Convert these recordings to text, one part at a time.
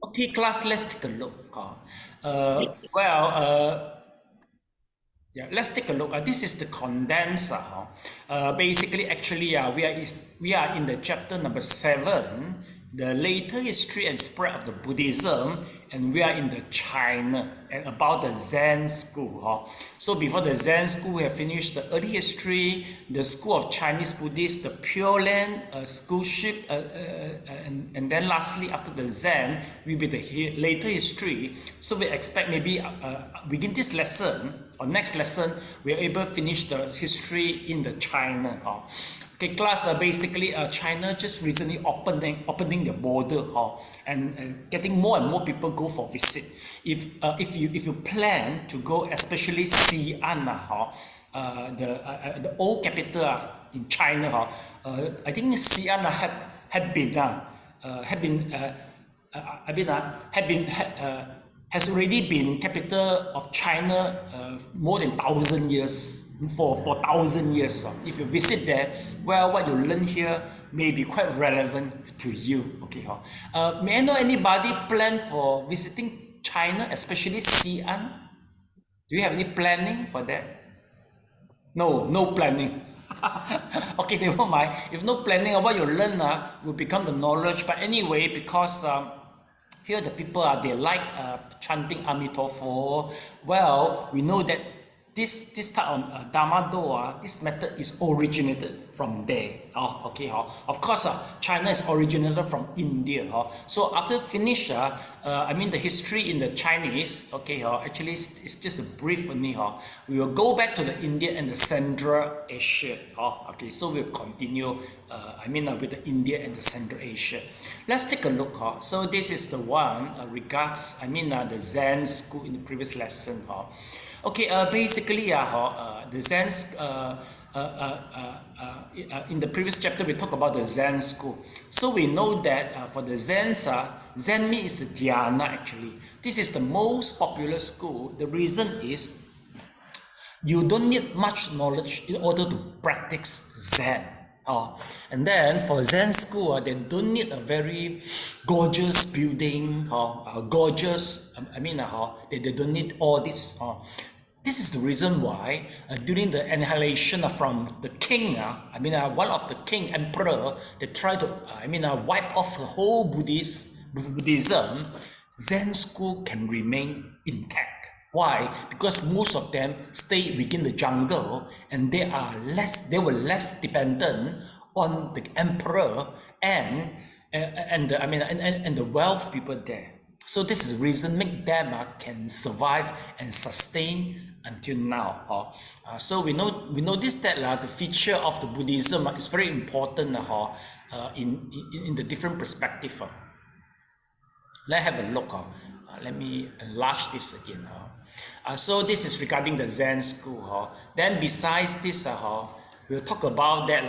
Okay, class, let's take a look. Yeah, let's take a look. This is the condenser. Basically, actually, we are in the chapter number 7, the later history and spread of the Buddhism, and we are in the China and about the Zen school. So before the Zen school, we have finished the early history, the school of Chinese Buddhists, the Pure Land schoolship, and then lastly, after the Zen, will be the later history. So we expect maybe within this lesson, or next lesson, we are able to finish the history in the China. Okay, class, basically China just recently opening the border, and getting more and more people go for visit. If you plan to go, especially Xi'an, the old capital in China, I think Xi'an has already been capital of China more than 1,000 years, for 1,000 years. If you visit there, well, what you learn here may be quite relevant to you. Okay, may I know anybody plan for visiting China, especially Xi'an? Do you have any planning for that? No planning. Okay, never mind. If no planning, what you learn will become the knowledge. But anyway, because here the people they like chanting Amitabha. Well, we know that this type of Dharma Do, this method is originated from there. Of course, China is originated from India. So after finish, I mean the history in the Chinese. Actually it's just a brief only. We will go back to the India and the Central Asia. So we'll continue. With the India and the Central Asia. Let's take a look. So this is the one regards. The Zen school in the previous lesson. Basically, the Zen. In the previous chapter, we talked about the Zen school. So we know that for the Zen means dhyana actually. This is the most popular school. The reason is you don't need much knowledge in order to practice Zen. And then for Zen school, they don't need a very gorgeous building, they don't need all this. This is the reason why during the annihilation from the king, one of the king emperor, they try to, wipe off the whole Buddhism. Zen school can remain intact. Why? Because most of them stay within the jungle, and they were less dependent on the emperor and the wealth people there. So this is the reason make them can survive and sustain until now. So we notice that the feature of the Buddhism is very important in the different perspective. Let's have a look. Let me enlarge this again. So this is regarding the Zen school. Then besides this, we'll talk about that.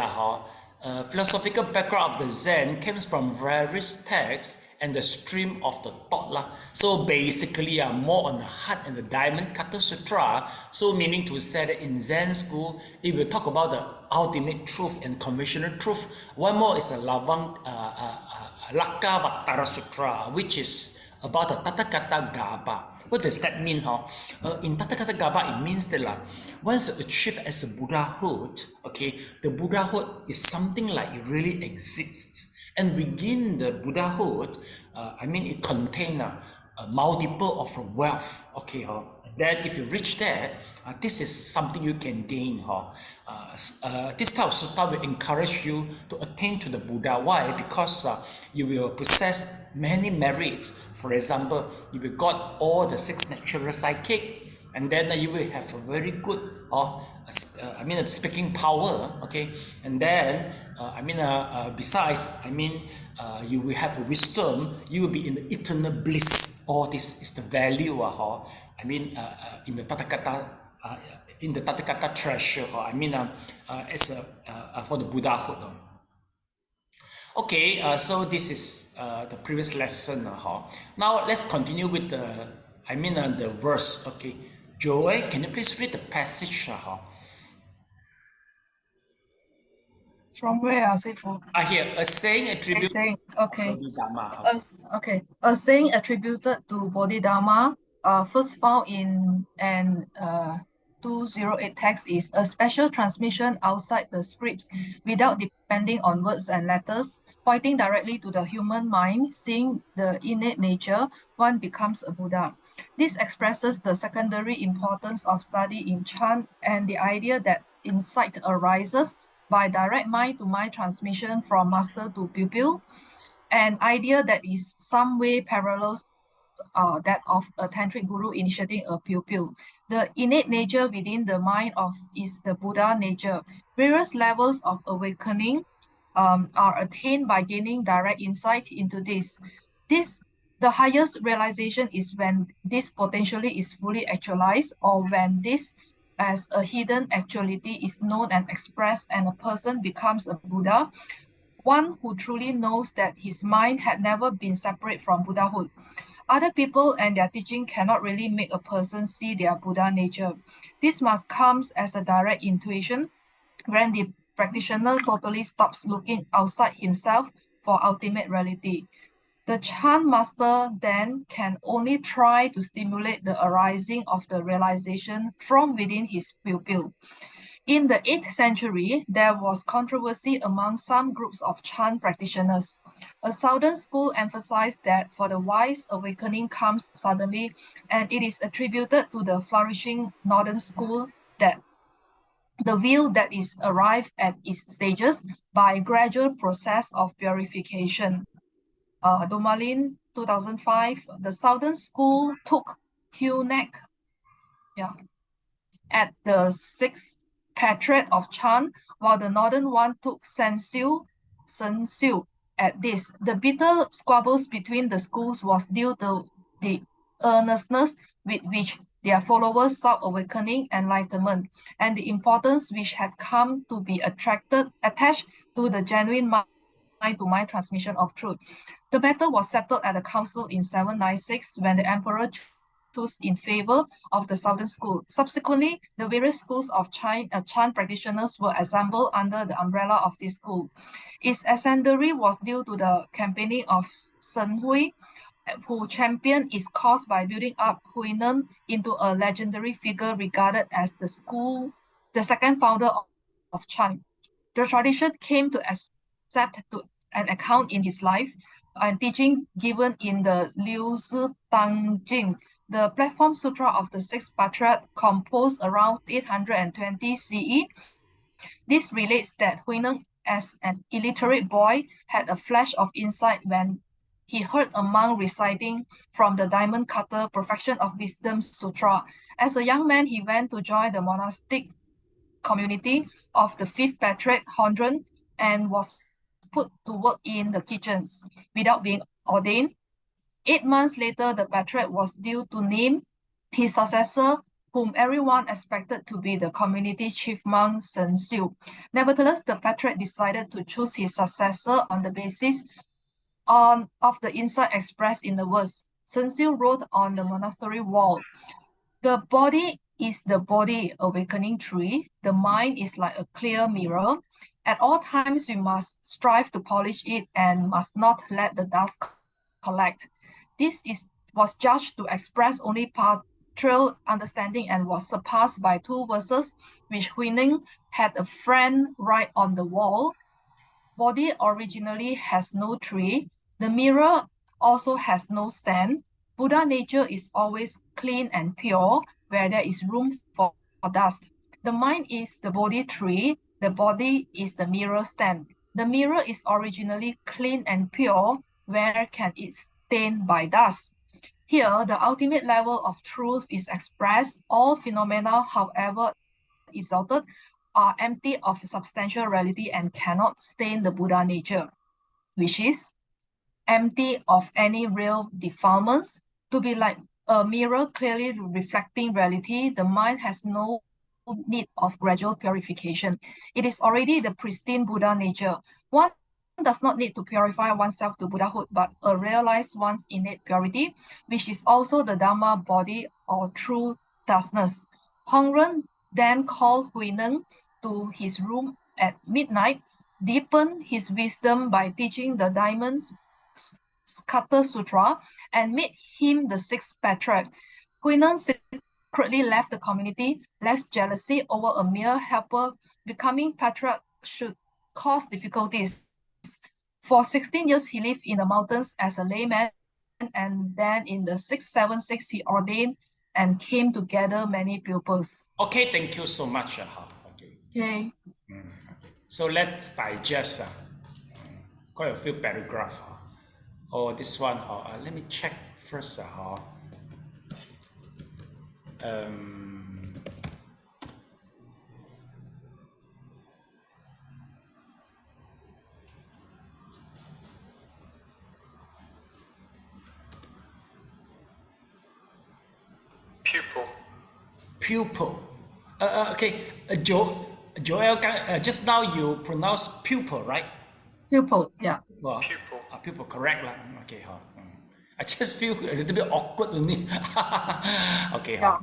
Philosophical background of the Zen comes from various texts and the stream of the thought. So basically, more on the heart and the diamond cutter sutra. So meaning to say that in Zen school, it will talk about the ultimate truth and conventional truth. One more is a Lakavattara Sutra, which is about the Tathagata Gaba. What does that mean? In Tathagata Gaba, it means that once you achieve as a Buddhahood, the Buddhahood is something like it really exists. And within the Buddhahood, it contains a multiple of wealth. Then if you reach there, this is something you can gain. This type of sutta will encourage you to attain to the Buddha. Why? Because you will possess many merits. For example, you will got all the 6 natural psychic, and then you will have a very good speaking power. And then besides, you will have wisdom. You will be in the eternal bliss. All this is the value in the Tathagata treasure. For the Buddhahood. So this is the previous lesson. Now let's continue with the verse. Joy, can you please read the passage? From where, Sifu? Here, a saying attributed Saying, okay. to Bodhidharma. Okay. A saying attributed to Bodhidharma, first found in an 208 text is a special transmission outside the scripts without depending on words and letters, pointing directly to the human mind, seeing the innate nature, one becomes a Buddha. This expresses the secondary importance of study in Chan and the idea that insight arises by direct mind-to-mind transmission from master to pupil, an idea that is some way parallels that of a tantric guru initiating a pupil. The innate nature within the mind of is the Buddha nature. Various levels of awakening are attained by gaining direct insight into this. This the highest realization is when this potentially is fully actualized, or when this as a hidden actuality is known and expressed, and a person becomes a Buddha, one who truly knows that his mind had never been separate from Buddhahood. Other people and their teaching cannot really make a person see their Buddha nature. This must come as a direct intuition when the practitioner totally stops looking outside himself for ultimate reality. The Chan master then can only try to stimulate the arising of the realization from within his pupil. In the 8th century, there was controversy among some groups of Chan practitioners. A southern school emphasized that for the wise, awakening comes suddenly, and it is attributed to the flourishing northern school that the view that is arrived at its stages by gradual process of purification. Domalin, 2005, the southern school took Hunek, yeah, at the 6th patriarch of Chan, while the northern one took Sen Siu at this. The bitter squabbles between the schools was due to the earnestness with which their followers sought awakening, enlightenment, and the importance which had come to be attached to the genuine mind-to-mind transmission of truth. The matter was settled at the council in 796 when the emperor chose in favor of the southern school. Subsequently, the various schools of Chan practitioners were assembled under the umbrella of this school. Its ascendancy was due to the campaigning of Shen Hui, who championed its cause by building up Huineng into a legendary figure regarded as the second founder of Chan. The tradition came to accept an account in his life and teaching given in the Liu Si Tang Jing, the platform sutra of the sixth patriarch, composed around 820 CE. This relates that Huineng, as an illiterate boy, had a flash of insight when he heard a monk reciting from the Diamond Cutter Perfection of Wisdom Sutra. As a young man, he went to join the monastic community of the fifth patriarch, Hondren, and was put to work in the kitchens without being ordained. 8 months later, the patriarch was due to name his successor, whom everyone expected to be the community chief monk Sen Siu. Nevertheless, the patriarch decided to choose his successor on the basis of the insight expressed in the verse. Sen Siu wrote on the monastery wall, "The body is the body awakening tree. The mind is like a clear mirror. At all times, we must strive to polish it and must not let the dust collect." Was judged to express only partial understanding and was surpassed by two verses which Huining had a friend write on the wall. Body originally has no tree. The mirror also has no stand. Buddha nature is always clean and pure where there is room for dust. The mind is the body tree. The body is the mirror stand. The mirror is originally clean and pure. Where can it stain by dust? Here, the ultimate level of truth is expressed. All phenomena, however exalted, are empty of substantial reality and cannot stain the Buddha nature, which is empty of any real defilements. To be like a mirror clearly reflecting reality, the mind has no need of gradual purification. It is already the pristine Buddha nature. One does not need to purify oneself to Buddhahood, but realize one's innate purity, which is also the Dharma body or true thusness. Hongren then called Huineng to his room at midnight deepened his wisdom by teaching the Diamond Cutter Sutra, and made him the sixth patriarch. Huinan secretly left the community, less jealousy over a mere helper. Becoming patriarch should cause difficulties. For 16 years, he lived in the mountains as a layman, and then in the 676, he ordained and came to gather many pupils. Okay, thank you so much. Okay. Okay. So let's digest quite a few paragraphs. Oh, this one. Let me check first. Pupil. Okay, Joel, just now you pronounced pupil, right? Pupil, yeah. Well, pupil, correct lah. Okay, I just feel a little bit awkward only. Okay, Yeah.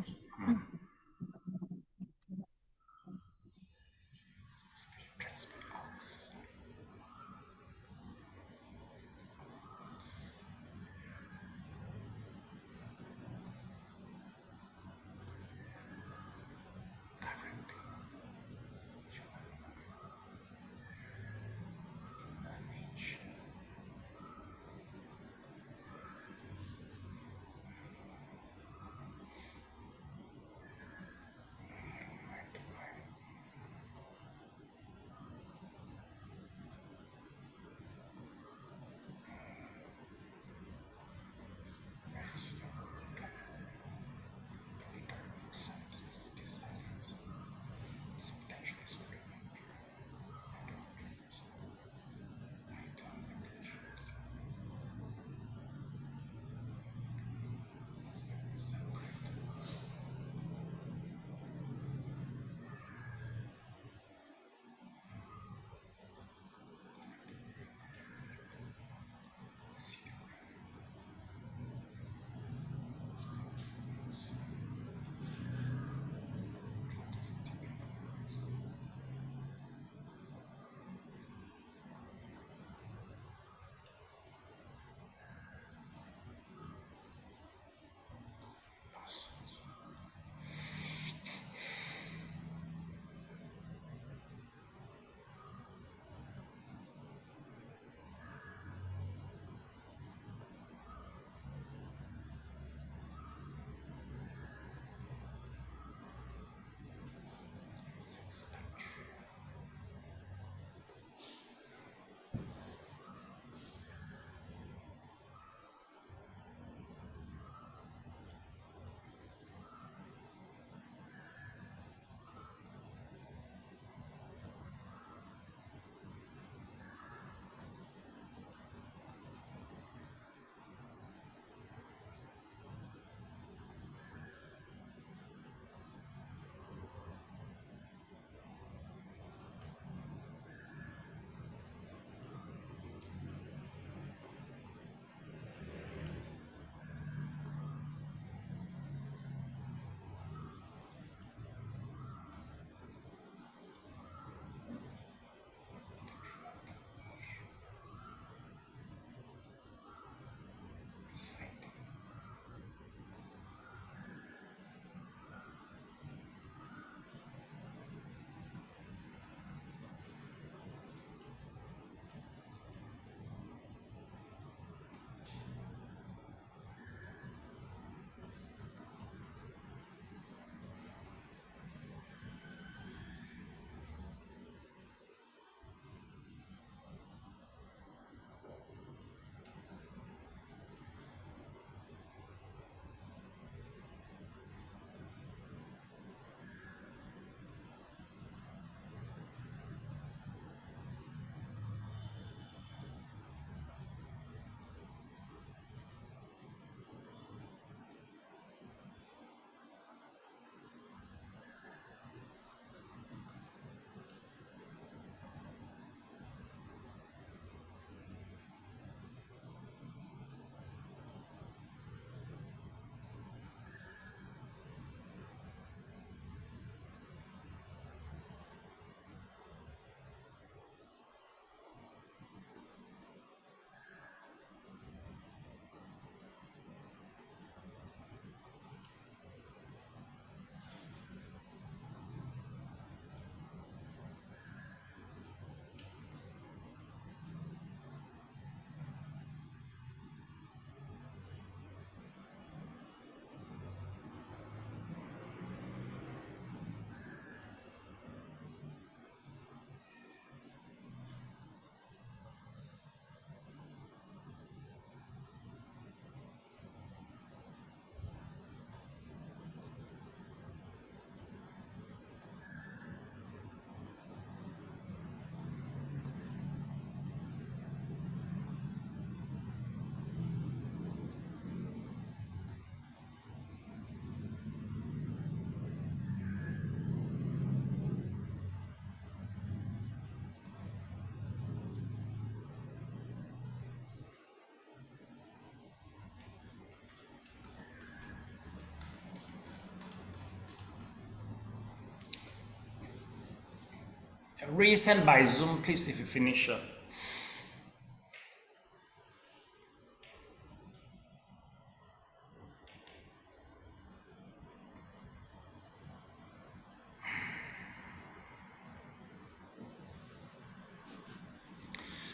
Raise hand by Zoom, please, if you finish.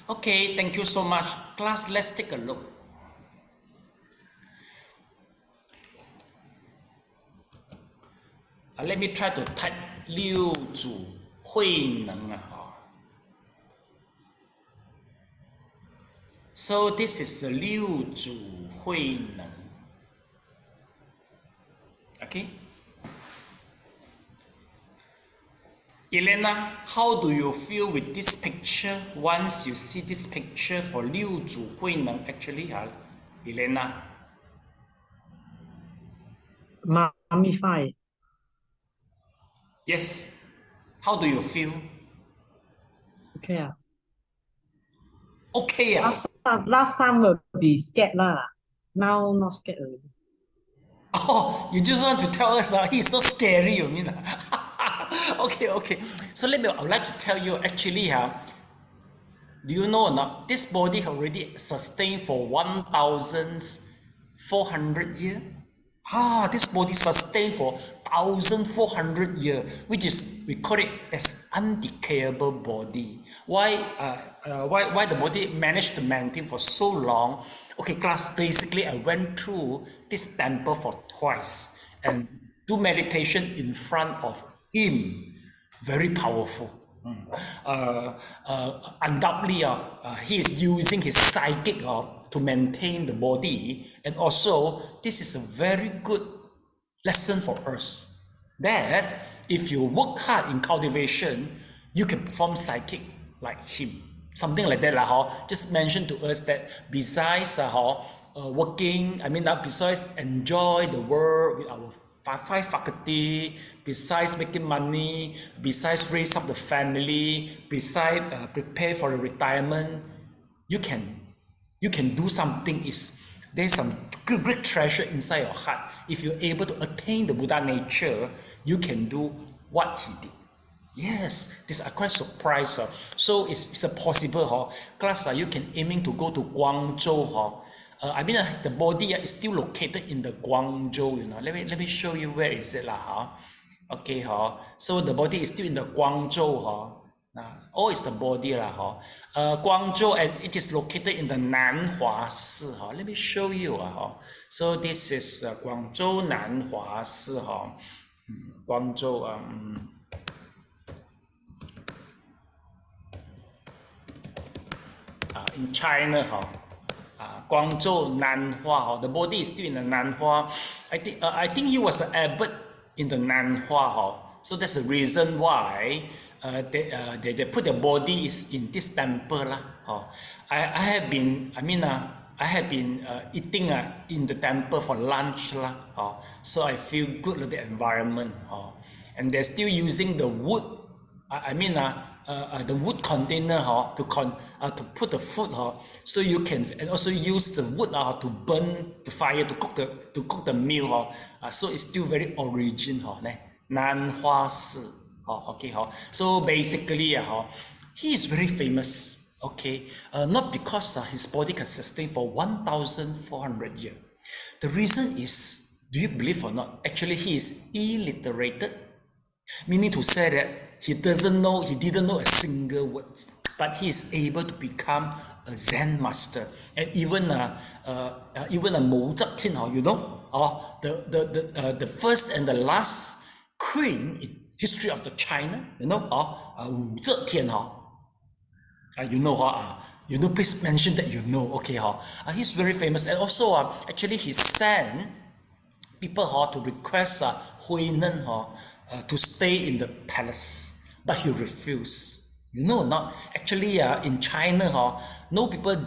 Okay, thank you so much. Class, let's take a look. Let me try to type 六祖慧能啊。So this is the 六祖慧能。Okay. Elena, how do you feel with this picture once you see this picture for 六祖慧能 actually? Elena? Mummified. Yes. How do you feel? Okay. Okay. Last time will be scared lah. Now not scared already. Oh, you just want to tell us that he's not scary, you mean? Okay. So I would like to tell you actually, do you know or not, this body already sustained for 1,400 years? This body sustained for 1,400 years, which is, we call it as undecayable body. Why the body managed to maintain for so long? Okay, class, basically I went through this temple for twice and do meditation in front of him. Very powerful. Undoubtedly, he is using his psychic to maintain the body, and also this is a very good lesson for us that if you work hard in cultivation, you can perform psychic like him. Something like that just mention to us that besides working, besides enjoy the world with our five faculty, besides making money, besides raise up the family, besides prepare for the retirement, you can do something. There's some great treasure inside your heart. If you're able to attain the Buddha nature, you can do what he did. Yes, this is quite surprised. So it's a possible class. You can aiming to go to Guangzhou. The body is still located in the Guangzhou. Let me show you where is it Okay so the body is still in the Guangzhou it's the body Guangzhou, and it is located in the Nanhua Si. Let me show you so this is Guangzhou Nanhua Si. Guangzhou in China Guangzhou Nanhua. The body is still in the Nanhua. I think he was an abbot in the Nanhua. So that's the reason why they put the body is in this temple I have been eating in the temple for lunch so I feel good with the environment and they're still using the wood. The wood container to put the food so you can, and also use the wood to burn the fire to cook the meal so it's still very original Nanhua Si. Okay so basically he is very famous. Okay, not because his body can sustain for 1,400 years. The reason is, do you believe or not, actually he is illiterated, meaning to say that he didn't know a single word, but he is able to become a Zen master. And even a Mo Zetian, the first and the last queen in history of the China, Wu Zetian, please mention that okay he's very famous. And also actually he sent people to request Hui Nen to stay in the palace, but he refused. Not actually in China no people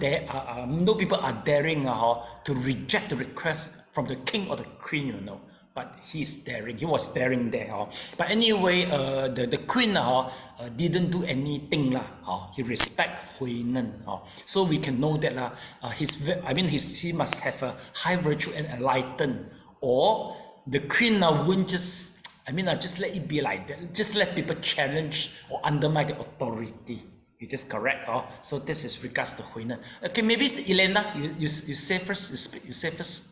are daring to reject the request from the king or the queen, but he was daring there but anyway the queen didn't do anything he respect Hui Nen so we can know that he must have a high virtue and enlightened, or the queen won't just just let it be like that. Just let people challenge or undermine the authority. It is correct. So this is regards to Hui Nen. Okay, maybe Elena, you say first. You say first.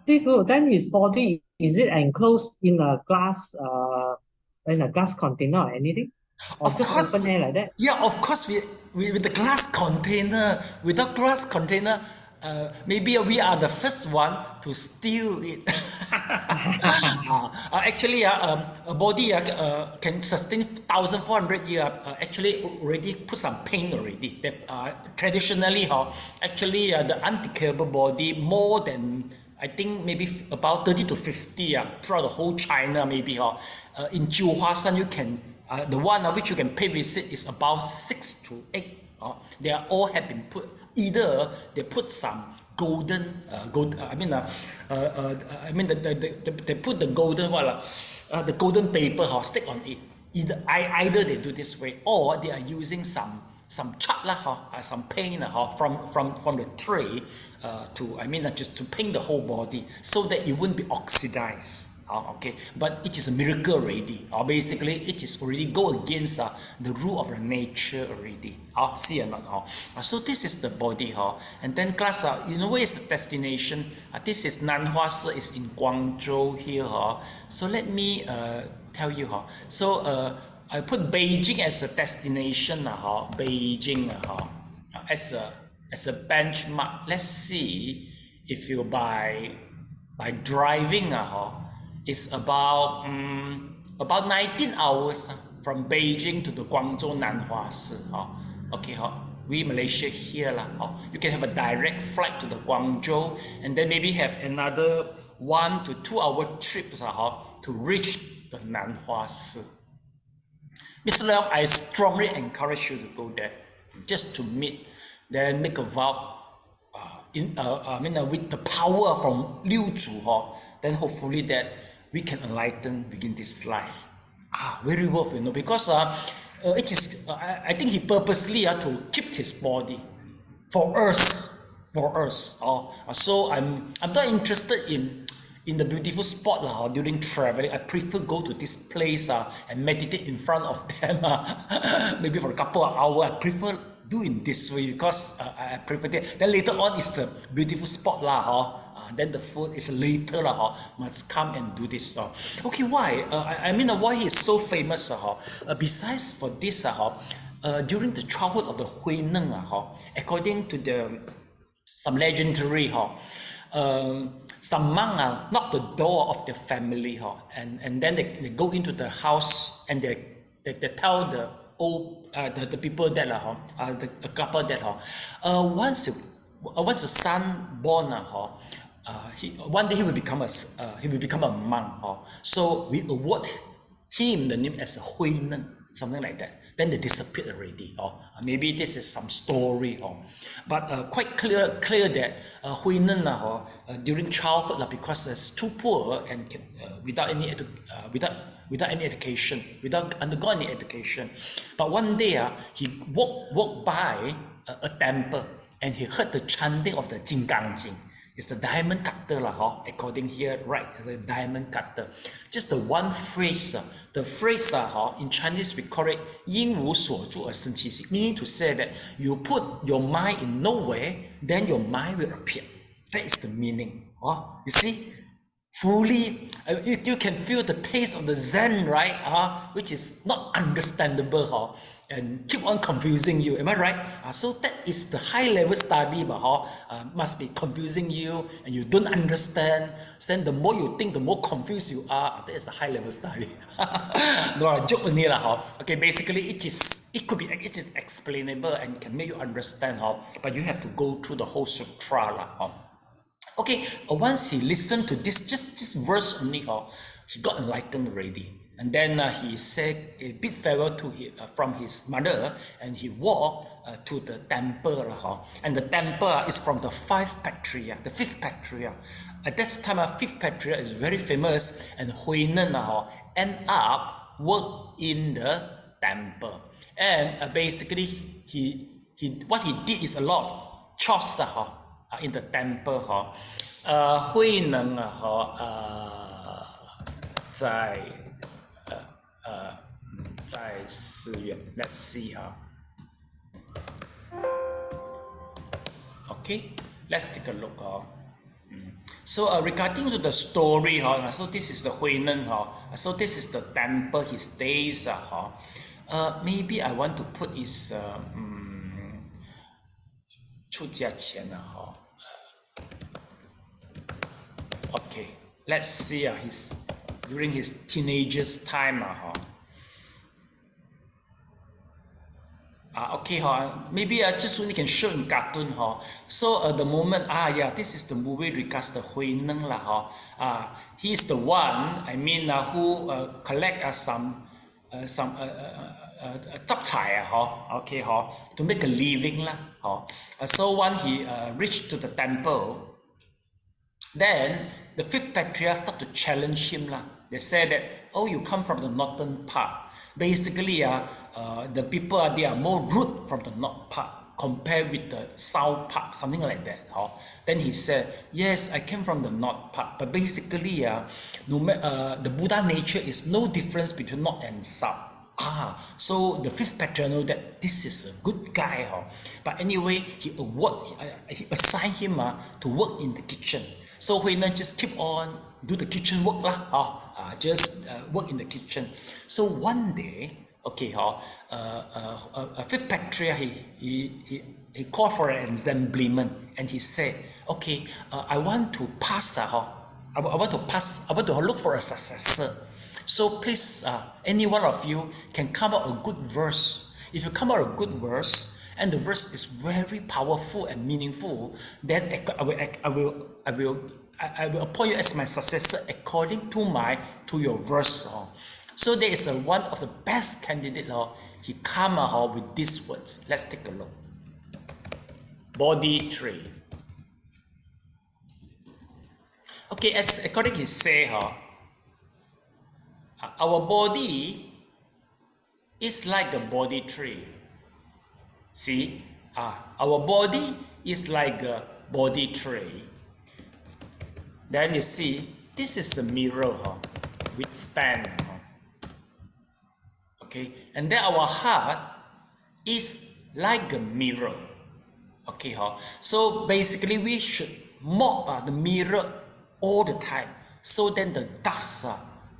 Then his body, is it enclosed in a glass container or anything? Or Of just course, open air like that? yeah. Of course, we with the glass container. Without glass container, maybe we are the first one to steal it. Actually, a body can sustain 1,400 years. Actually, already put some pain already. Traditionally, actually, the undecayable body more than, I think, maybe about 30 to 50 throughout the whole China, maybe. In Jiuhuashan, you can, the one which you can pay visit is about 6 to 8. They are all have been put, either they put some golden, they put the golden, the golden paper stick on it. Either they do this way, or they are using some chat some paint from the tree to just to paint the whole body so that it wouldn't be oxidized. Okay, but it is a miracle already. Basically, it is already go against the rule of the nature already. See or not? So this is the body. And then class, you know where is the destination? This is Nanhua Si, is in Guangzhou here. So let me tell you. So I put Beijing as a destination. Beijing as a benchmark. Let's see if you by driving. It's about 19 hours from Beijing to the Guangzhou Nanhua Si. Okay, we Malaysia here you can have a direct flight to the Guangzhou, and then maybe have another 1 to 2 hour trips to reach the Nanhua Si. Mr. Leong, I strongly encourage you to go there just to meet, then make a vow. With the power from Liu Zu, then hopefully that we can enlighten within this life. Very worth it, because it is. I think he purposely to keep his body for us. So I'm not interested in the beautiful spot during traveling. I prefer go to this place and meditate in front of them. Maybe for a couple of hours. I prefer doing this way because I prefer that. Then later on is the beautiful spot then the food is later must come and do this. Okay, why? Why he is so famous? Besides for this, during the childhood of the Hui Nen, according to some legendary, some monk knock the door of the family, and then they go into the house and they tell the old the people that the couple that once a son born, one day he will become a monk. So we award him the name as a Hui Nen, something like that. Then they disappeared already. Maybe this is some story. But quite clear that Hui Nen during childhood because it's too poor and without any education, without undergo any education. But one day he walked by a temple and he heard the chanting of the Jinggang Jing. It's the diamond cutter according here, right? The diamond cutter. Just the one phrase. The phrase in Chinese we call it 因无所住而生其心, meaning to say that you put your mind in nowhere, then your mind will appear. That is the meaning. You see? Fully, you can feel the taste of the Zen, right? Which is not understandable, and keep on confusing you. Am I right? So that is the high-level study, but must be confusing you, and you don't understand. Then the more you think, the more confused you are. That is a high-level study. No, joke only lah. Okay, basically it is explainable and can make you understand, but you have to go through the whole sutra lah. Okay, once he listened to this, just this verse only, he got enlightened already. And then he said a big farewell to from his mother, and he walked to the temple. And the temple is from the fifth patriarch. At that time, fifth patriarch is very famous, and Hui Nen end up work in the temple. And basically, he what he did is a lot of chores in the temple. 慧能啊，在4月 ，Let's see 哈。Okay, let's take a look 哈。So regarding to the story 哈，so this is the 慧能哈，so this is the temple he stays 哈。Maybe I want to put his 出家前哈。Okay, let's see his during his teenagers time okay maybe just only can show in cartoon so the moment yeah, this is the movie regards the Hui Neng he is the one I mean who collect some 執柴okay to make a living so when he reached to the temple, then the fifth patriarch start to challenge him They said that, oh, you come from the northern part. Basically, the people they are more rude from the north part compared with the south part, something like that. Then he said, yes, I came from the north part, but basically, the Buddha nature is no difference between north and south. So the fifth patriarch know that this is a good guy. But anyway, he assigned him to work in the kitchen. So Hui Neng just keep on do the kitchen work just work in the kitchen. So one day, okay, fifth patriarch he called for an assemblyman and he said, okay, I want to pass. I want to look for a successor. So please, any one of you can come out a good verse. If you come out a good verse, and the verse is very powerful and meaningful, then I will appoint you as my successor according to your verse. So there is one of the best candidate. He come with these words. Let's take a look. Body tree. Okay, as according to he say, our body is like a body tree. See, our body is like a body tree. Then you see, this is the mirror with stand. Okay, and then our heart is like a mirror. Okay, so basically we should mop the mirror all the time, so then the dust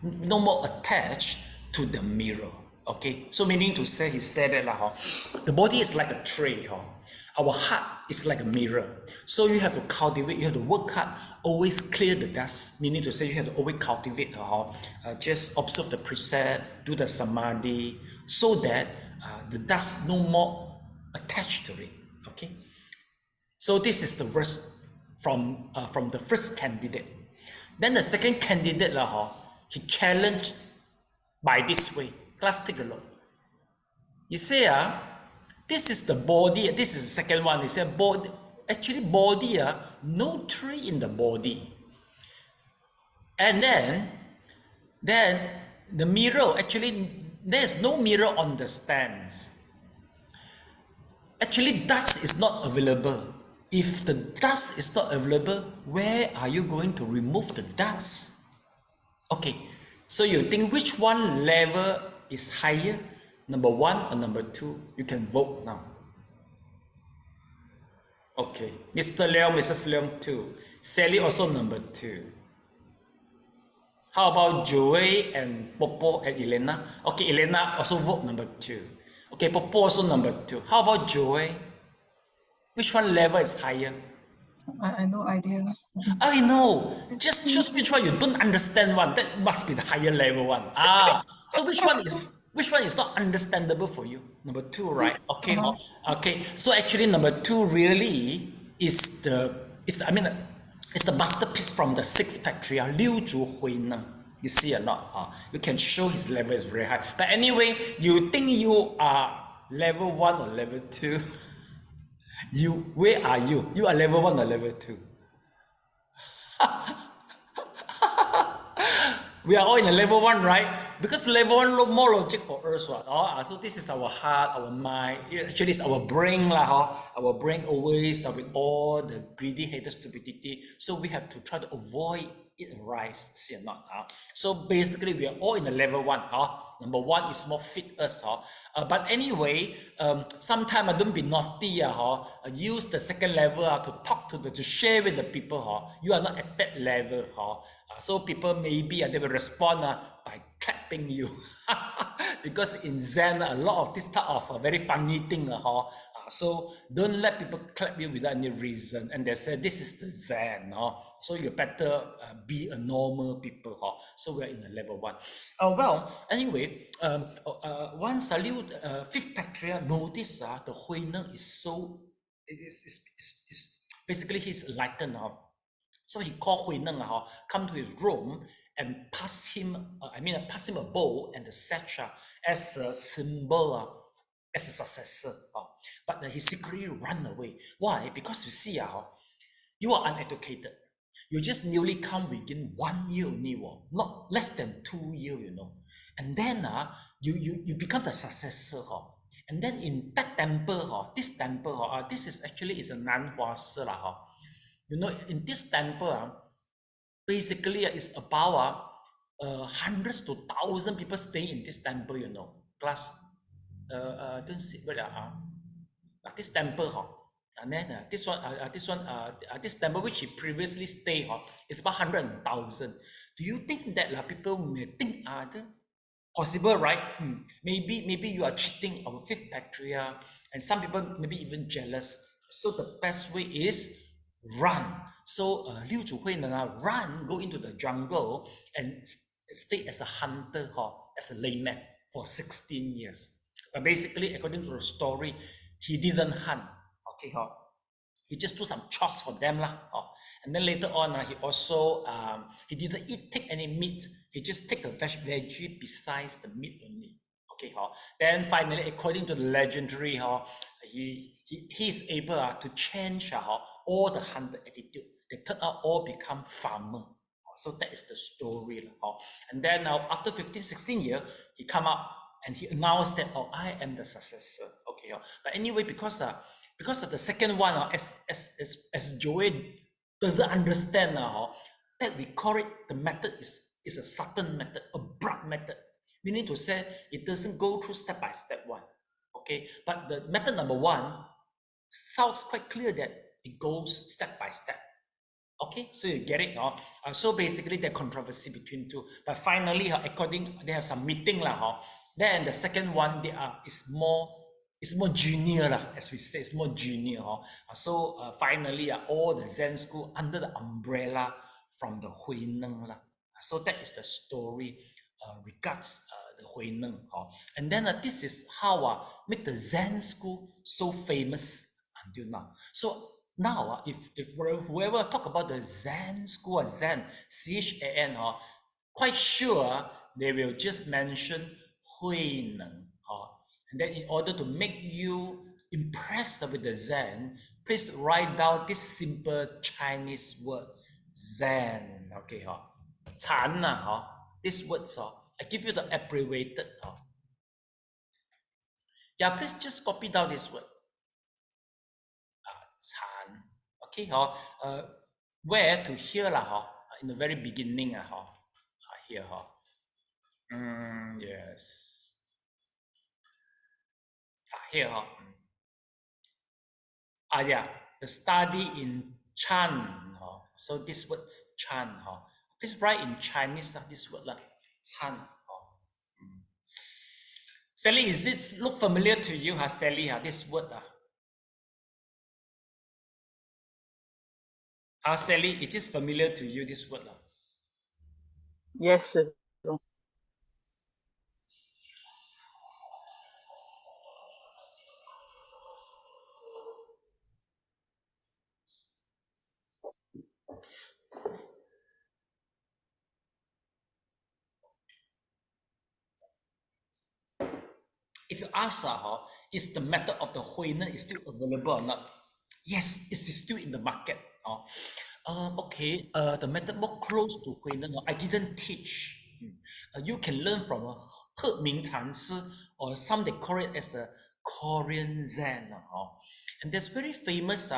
no more attached to the mirror. Okay, so meaning to say, he said that the body is like a tree. Our heart is like a mirror. So you have to cultivate, you have to work hard, always clear the dust. Meaning to say you have to always cultivate, just observe the precept, do the samadhi, so that the dust no more attached to it. Okay. So this is the verse from the first candidate. Then the second candidate, he challenged by this way. Let's take a look. You say, this is the body. This is the second one. He said, body. Actually, body, no tree in the body. And then the mirror. Actually, there's no mirror on the stands. Actually, dust is not available. If the dust is not available, where are you going to remove the dust? Okay, so you think which one level is higher, number 1 or number 2? You can vote now. Okay, Mr. Leong, Mrs. Leong 2. Sally also number 2. How about Joey and Popo and Elena? Okay, Elena also vote number 2. Okay, Popo also number 2. How about Joey? Which one level is higher? I no idea. I know. Just choose which one you don't understand one. That must be the higher level one. So which one is not understandable for you? Number 2, right? Okay. Okay. So actually, number 2 really is the masterpiece from the sixth patriarch Liu Zhu Hui Neng. You see or not? You can show his level is very high. But anyway, you think you are level 1 or level 2? Where are you? You are level 1 or level 2? We are all in a level 1, right? Because level one more logic for us, what? So this is our heart, our mind. Actually, it's our brain, lah. Our brain always with all the greedy, hated stupidity. So we have to try to avoid it arise. See or not? So basically, we are all in the level one. Number one is more fit us. But anyway, sometimes don't be naughty. Use the second level to talk to share with the people. You are not at that level. So people maybe they will respond by clapping you. Because in Zen, a lot of this type of very funny thing. So don't let people clap you without any reason. And they say, this is the Zen. So you better be a normal people. So we're in the level one. Well, anyway, once fifth patriarch notice the Huineng is so, basically he's enlightened. So he called Huineng come to his room and pass him a bowl and the scepter as a symbol, as a successor. But he secretly run away. Why? Because you see, you are uneducated. You just newly come within 1 year only, not less than 2 years, And then you become the successor. And then in that temple, this temple, this is actually is a Nanhua. In this temple, basically it's about hundreds to thousands people staying in this temple, Plus, don't see where this temple, and then this temple which he previously stayed, is about 100,000. Do you think that people may think possible, right? Maybe you are cheating our fifth patriarch, and some people maybe even jealous. So the best way is run. So Liu Zhuhui run, go into the jungle and stay as a hunter, as a layman for 16 years. But basically, according to the story, he didn't hunt. Okay, he just do some chores for them, and then later on, he also he didn't take any meat. He just take the veggie besides the meat only. Okay, then finally, according to the legendary, he is able to change all the hunter attitude. They turn out all become farmer. So that is the story. And then after 15, 16 years, he come up and he announced that, I am the successor. Okay, but anyway, because of the second one, as Joey doesn't understand that we call it, the method is a sudden method, abrupt method. Meaning to say it doesn't go through step by step one. Okay, but the method number one sounds quite clear that it goes step by step. Okay, so you get it. So basically, the controversy between two. But finally, they have some meeting. Then the second one, is more junior, as we say, it's more junior. So finally, all the Zen school under the umbrella from the Huineng. So that is the story regards the Huineng. And then this is how make the Zen school so famous until now. So now, if whoever talk about the Zen school, Zen, CHAN, quite sure they will just mention Huineng. And then in order to make you impressed with the Zen, please write down this simple Chinese word, Zen. Okay, Chan, this word, I give you the abbreviated. Yeah, please just copy down this word. Chan. Okay, where to here in the very beginning here yes, here yeah, the study in Chan so this word's Chan please write in Chinese this word Chan Sally, is it look familiar to you, Sally? This word Sally, it is familiar to you, this word? Yes, sir. If you ask is the method of the Huineng is still available or not? Yes, it is still in the market. Okay, the method more close to Huineng, I didn't teach. You can learn from a He Ming Chan Si, or some they call it as a Korean Zen. And that's very famous.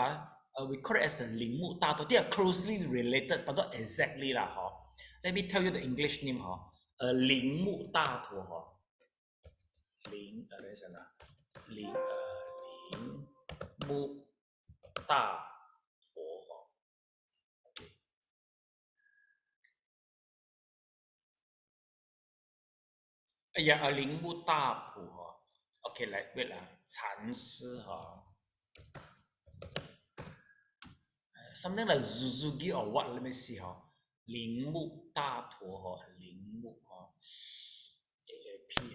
We call it as a Ling Mu Da Tuo. They are closely related, but not exactly. Let me tell you the English name. Ling Mu Da Tuo. Ling, Ling Mu Da Tuo. Yeah, Ling Mu Da Pu. Okay, like wait lah, Chan Si something like Suzuki or what? Let me see Ling Mu Da Tuo Ling Mu AAP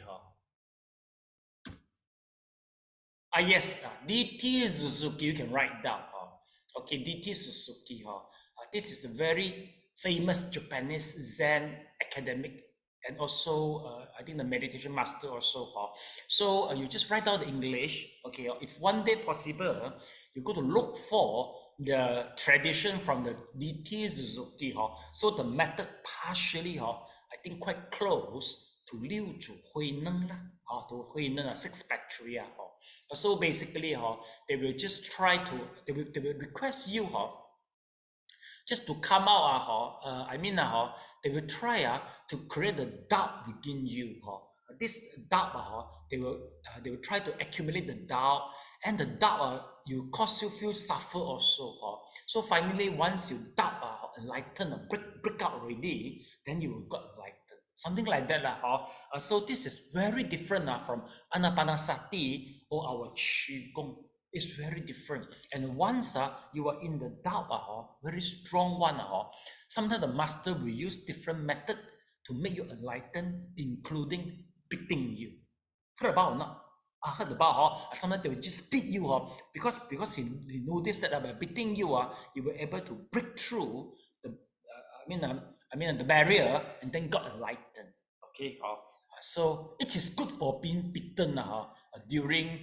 yes, DT Suzuki. You can write down okay, DT Suzuki this is a very famous Japanese Zen academic, and also I think the meditation master also. So you just write down the English. Okay, if one day possible, you go to look for the tradition from the DT Suzuki. So the method partially I think quite close to Liu Zhu Hui Neng to Hui Neng 6 factory. So basically they will just try to they will request you just to come out they will try to create the doubt within you. This doubt they will try to accumulate the doubt, and the doubt you cause you feel suffer also. So finally, once you doubt enlighten break out already, then you will got enlightened. Something like that so this is very different from Anapanasati or our Qigong. It's very different. And once you are in the doubt, very strong one, sometimes the master will use different method to make you enlightened, including beating you. Heard about or not? Heard about sometimes they will just beat you because he noticed that by beating you you were able to break through the the barrier and then got enlightened. Okay, so it is good for being beaten during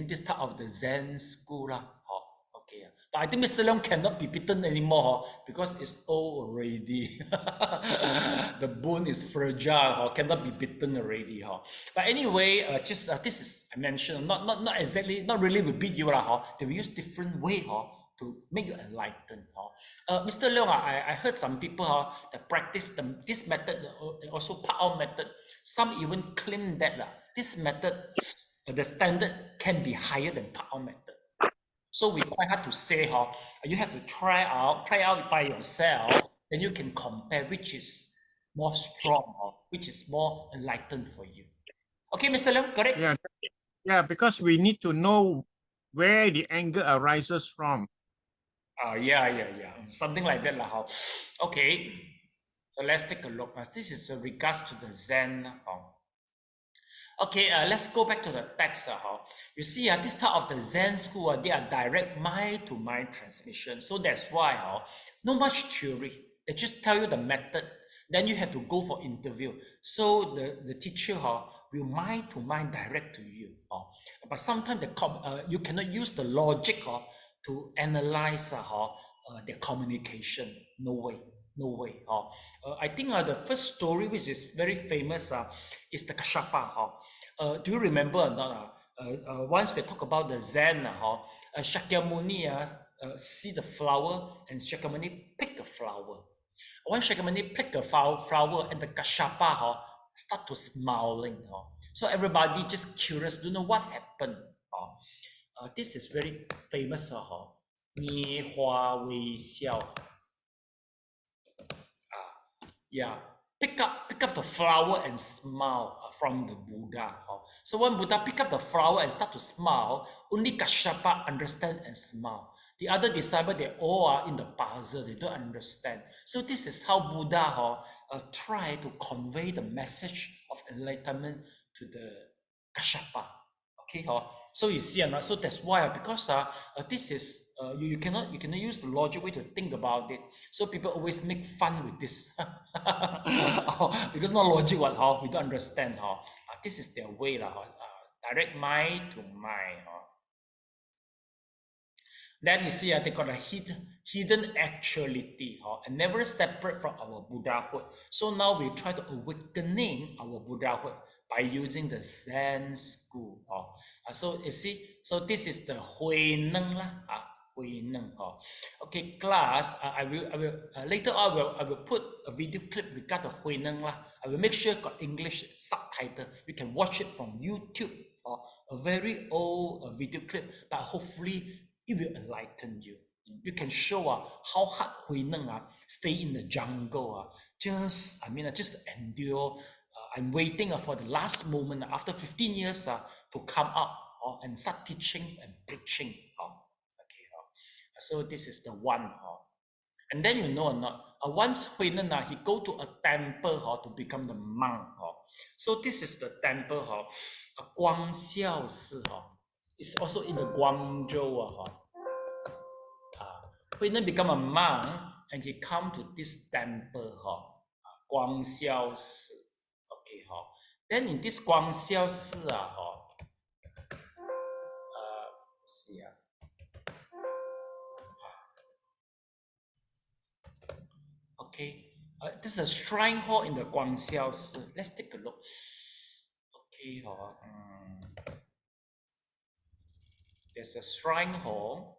this type of the Zen school okay, but I think Mr. Leong cannot be beaten anymore because it's old already. The bone is fragile cannot be beaten already but anyway, just this is I mentioned not exactly, not really will beat you they will use different way to make you enlightened. Mr. Leong, I heard some people that practice this method, also Pao method. Some even claim that this method, the standard can be higher than Pao method. So we quite hard to say you have to try out by yourself, then you can compare which is more strong which is more enlightened for you. Okay, Mr. Leong, correct? Yeah, because we need to know where the anger arises from. Yeah. Something like that Okay, so let's take a look. This is regards to the Zen. Okay, let's go back to the text. You see, this type of the Zen school, they are direct mind-to-mind transmission. So that's why no much theory. They just tell you the method. Then you have to go for interview. So the teacher will mind-to-mind direct to you. But sometimes you cannot use the logic to analyze their communication. No way. I think the first story which is very famous is the Kashapa. Do you remember or not? Once we talk about the Zen, Shakyamuni see the flower and Shakyamuni pick the flower. When Shakyamuni pick the flower and the Kashapa start to smiling. So everybody just curious, don't know what happened. This is very famous. 拈花微笑. Yeah, pick up the flower and smile from the Buddha. So when Buddha pick up the flower and start to smile, only Kashyapa understand and smile. The other disciples, they all are in the puzzle, they don't understand. So this is how Buddha try to convey the message of enlightenment to the Kashyapa. Okay, so you see, so that's why because this is you cannot use the logic way to think about it. So people always make fun with this because not logic what we don't understand this is their way direct mind to mind. Then you see, they got a hidden actuality, and never separate from our Buddhahood. So now we try to awakening our Buddhahood by using the Zen school. So you see, so this is the Hui Neng lah. Hui Neng. Okay, class. I will later on. I will put a video clip regarding the Hui Neng lah. I will make sure got English subtitle. You can watch it from YouTube or a very old video clip, but hopefully it will enlighten you. You can show how hard Hui Neng stay in the jungle. Just endure. I'm waiting for the last moment after 15 years to come out and start teaching and preaching. Okay, so this is the one. And then you know or not, once Hui Neng he go to a temple to become the monk. So this is the temple. Guangxiao Si. It's also in the Guangzhou. Hui Neng become a monk and he come to this temple, Guangxiao Si. Okay, then in this Guangxiao Si, see. Okay, this is a shrine hall in the Guangxiao Si. Let's take a look. Okay, there's a shrine hall.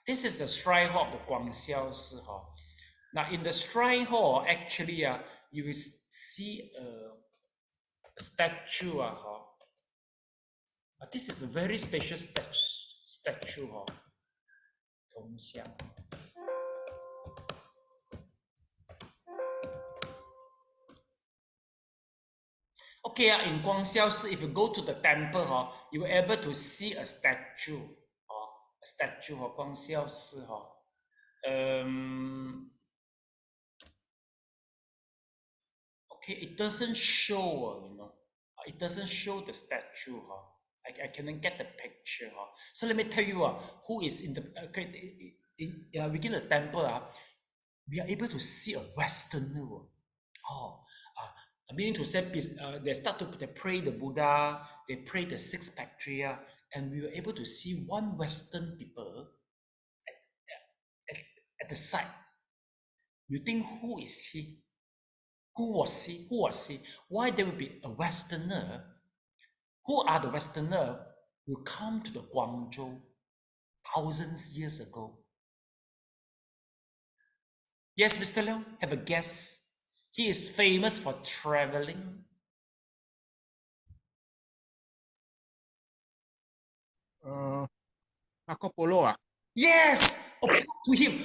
This is the shrine hall of the Guangxiao Si. Now, in the shrine hall, actually, you will see a statue. This is a very spacious statue. Okay, in Guangxiao Si, if you go to the temple, you will able to see a statue. Guangxiao Si. Okay, it doesn't show, it doesn't show the statue. I cannot get the picture. So let me tell you who is in the within the temple. We are able to see a Westerner. Meaning to say, they pray the Buddha, they pray the six patriarchs, and we were able to see one Western people at the side. You think who is he? Who was he? Who was he? Why there will be a Westerner? Who are the Westerner who come to the Guangzhou thousands years ago? Yes, Mr. Leong, have a guess. He is famous for traveling. Marco Polo. Yes! To him.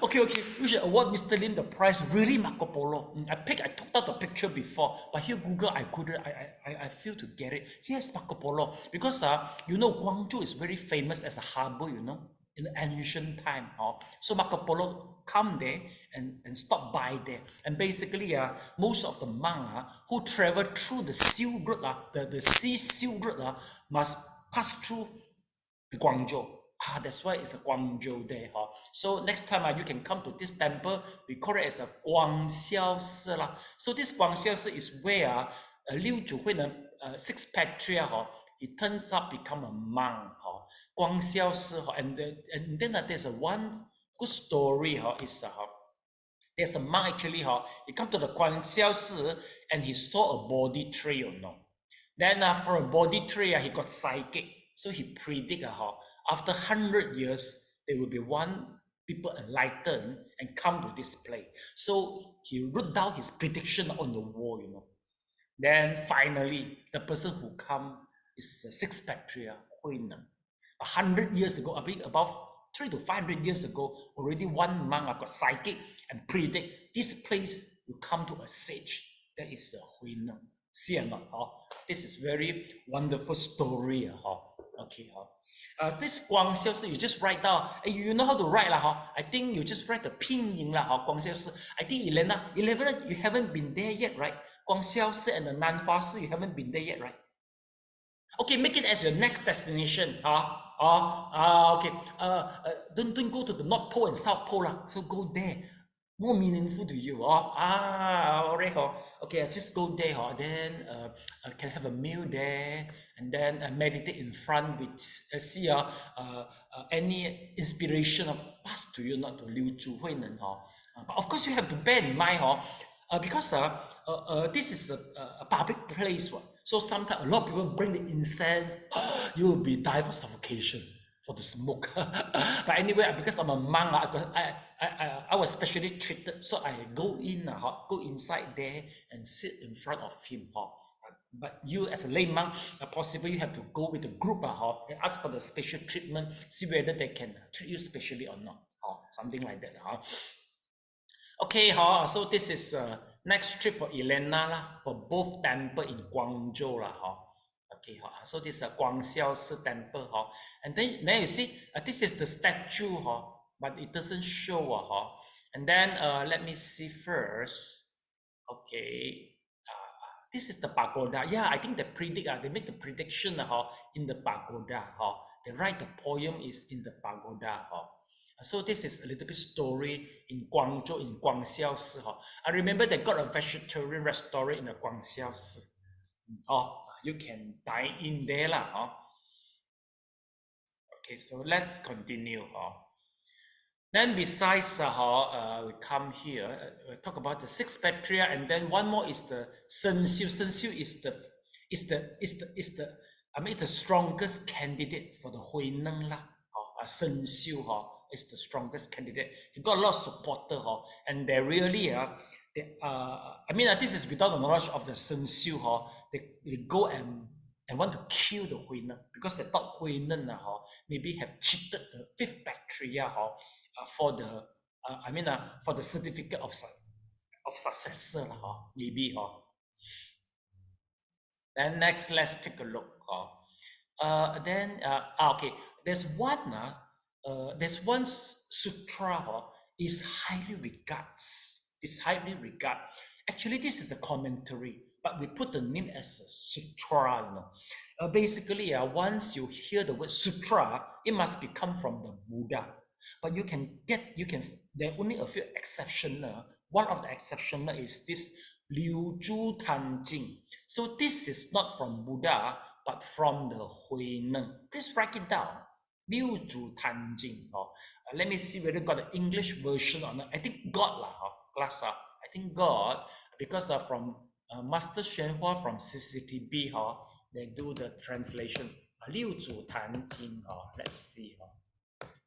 Okay. We should award Mr. Lim the prize. Really, Marco Polo. I took out the picture before, but here Google, I couldn't. I failed to get it. Yes, Marco Polo. Because Guangzhou is very famous as a harbor, in the ancient time. So Marco Polo come there and stop by there. And basically, most of the monks who travel through the Silk Road, the Sea Silk Road, must pass through the Guangzhou. That's why it's the Guangzhou there. So next time you can come to this temple. We call it as a Guangxiao Si. So this Guangxiao Si is where Liu Zhuhui, six patriarch, he turns up become a monk. Guangxiao Si. And then there's one good story. There's a monk actually. He come to the Guangxiao Si and he saw a body tree. Then for a body tree, he got psychic. So he predicted after 100 years, there will be one people enlightened and come to this place. So he wrote down his prediction on the wall, Then finally, the person who come is the sixth patriarch, Hui Neng. 100 years ago, I think about 300 to 500 years ago, already one monk got psychic and predict this place will come to a sage. That is Hui Neng. See or not? This is very wonderful story. Okay. This Guangxiao Si, you just write down. You know how to write I think you just write the pinyin Guangxiao Si. I think Elena, you haven't been there yet, right? Guangxiao Si and the Nanhua Si, you haven't been there yet, right? Okay, make it as your next destination. Okay. Don't go to the North Pole and South Pole. So go there. more meaningful to you. Alright, okay, I just go there, then I can have a meal there, and then meditate in front with see any inspiration pass to you, not to Liu Zhu Hui Nen. But of course, you have to bear in mind, because this is a public place, so sometimes a lot of people bring the incense, you will be die for suffocation for the smoke. But anyway, because I'm a monk, I was specially treated, so I go inside there and sit in front of him. But you as a lay monk, possibly you have to go with the group and ask for the special treatment, see whether they can treat you specially or not, something like that. Okay, so this is next trip for Elena for both temple in Guangzhou. Okay, so this is a Guangxiao Si temple. And then you see, this is the statue, but it doesn't show. And then let me see first. Okay, this is the pagoda. Yeah, I think they predict, they make the prediction in the pagoda. They write the poem is in the pagoda. So this is a little bit story in Guangzhou, in Guangxiao Si. I remember they got a vegetarian restaurant in the Guangxiao Si. You can dine in there. Okay, so let's continue. Then besides, we come here, we talk about the six patriarch, and then one more is the Shen Xiu. Shen Xiu is the I mean, it's the strongest candidate for the Hui Neng lah. Shen Xiu is the strongest candidate. He got a lot of supporter, and they really I mean, this is without the knowledge of the Shen Xiu, they go and want to kill the Hui Neng because they thought Hui Neng maybe have cheated the fifth patriarch for the for the certificate of successor maybe. Then next, let's take a look. Okay, there's one sutra is highly regarded. Actually, this is the commentary, but we put the name as a sutra. Basically, once you hear the word sutra, it must be come from the Buddha. But there are only a few exceptions. One of the exceptions is this Liu Zhu Tan Jing. So this is not from Buddha, but from the Hui Neng. Please write it down. Liu Zhu Tan Jing. Let me see whether got the English version or not. I think God class. I think God, because from Master Xuanhua from CCTV, they do the translation. Liu Zhu Tan Jing. Let's see.